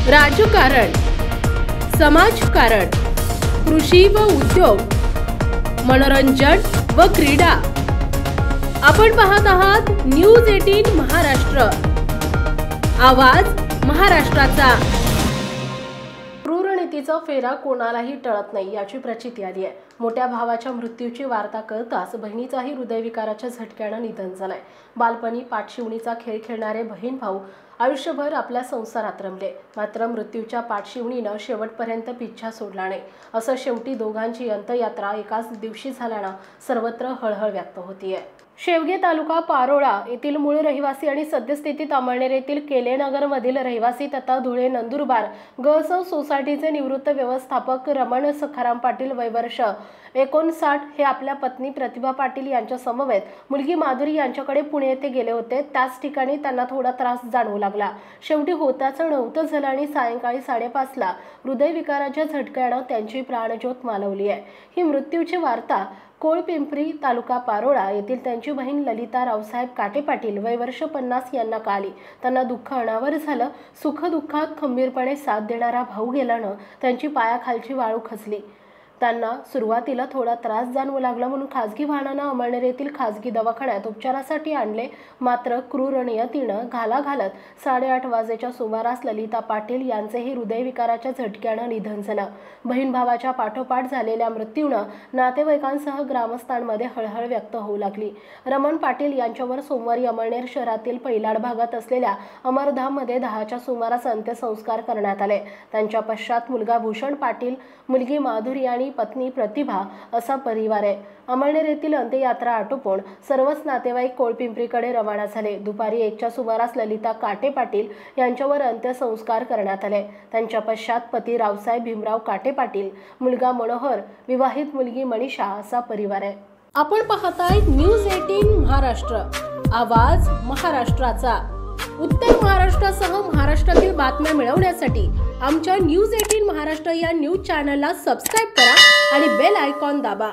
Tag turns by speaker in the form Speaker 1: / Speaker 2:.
Speaker 1: राजकारण, समाजकारण, कृषी व उद्योग, मनोरंजन व क्रीडा। आपण पाहत आहात न्यूज 18 महाराष्ट्र, आवाज महाराष्ट्राचा। क्रूरनीतीचा फेरा कोणालाही टळत नाही याची प्रचिती आली आहे। मोठ्या भावाच्या मृत्यूची वार्ता कळताच बहिणीचाही हृदयविकाराच्या झटक्याने निधन झालंय। बालपणी पाठशिवणीचा खेळ खेळणारे बहीण भाऊ आयुष्यभर आपल्या संसारात रमले, मात्र मृत्यूच्या पाठशिवणीनं शेवटपर्यंत पिच्छा सोडला नाही। असं शेवटी दोघांची अंत्ययात्रा एकाच दिवशी झाल्यानं सर्वत्र हळहळ व्यक्त होतीये। शेवगे तालुका पारोळा येथील मूळ रहिवासी आणि सद्यस्थितीत अमळनेर येथील केलेनगर मधील रहिवासी तथा धुळे नंदुरबार गस सोसायटीचे निवृत्त व्यवस्थापक रमण सखाराम पाटील वय वर्ष 59 हे आपल्या पत्नी प्रतिभा पाटील यांच्या समवेत मुलगी माधुरी यांच्याकडे पुणे येथे गेले होते। त्याच ठिकाणी त्यांना थोडा त्रास जाणवू लागला। शेवटी होताच नव्हतं झालं आणि सायंकाळी 5:30 ला हृदयविकाराच्या झटक्यानं त्यांची प्राणज्योत मालवली आहे। ही मृत्यूची वार्ता कोळपिंपरी तालुका पारोळा येथील त्यांची बहीण ललिता रावसाहेब काटे पाटील वय वर्ष 50 यांना कळाली। त्यांना दुःख अनावर झालं। सुख दुःखात खंबीरपणे साथ देणारा भाऊ गेल्यानं त्यांची पायाखालची वाळू खचली। त्यांना सुरुवातीला थोडा त्रास जाणवू लागला म्हणून खासगी वाहनानं अमळनेर येथील खासगी दवाखान्यात उपचारासाठी आणले, मात्र क्रूर नियतीनं घाला घालत 8:30 वाजेच्या सुमारास ललिता पाटील यांचेही हृदयविकाराच्या झटक्यानं निधन झालं। बहीण भावाच्या पाठोपाठ झालेल्या मृत्यूनं नातेवाईकांसह ग्रामस्थांमध्ये हळहळ व्यक्त होऊ लागली। रमण पाटील यांच्यावर सोमवारी अमळनेर शहरातील पैलाड भागात असलेल्या अमरधाममध्ये 10च्या सुमारास अंत्यसंस्कार करण्यात आले। त्यांच्या पश्चात मुलगा भूषण पाटील, मुलगी माधुरी आणि पत्नी प्रतिभा असा परिवार आहे। अमळनेर येथील अंत्ययात्रा आटोपून सर्वच नातेवाईक कोळपिंपरीकडे रवाना झाले। दुपारी 1च्या सुमारास ललिता काटे पाटील यांच्यावर अंत्यसंस्कार करण्यात आले। त्यांच्या पश्चात पती रावसाहेब भीमराव काटे पाटील, मुलगा मनोहर, विवाहित मुलगी मनीषा असा परिवार आहे। आपण पाहताय न्यूज 18 महाराष्ट्र, आवाज महाराष्ट्राचा। उत्तर महाराष्ट्रासह महाराष्ट्रातील बातम्या मिळवण्यासाठी आमच्या न्यूज 18 महाराष्ट्र या न्यूज चॅनलला सबस्क्राइब करा आणि बेल आयकॉन दाबा।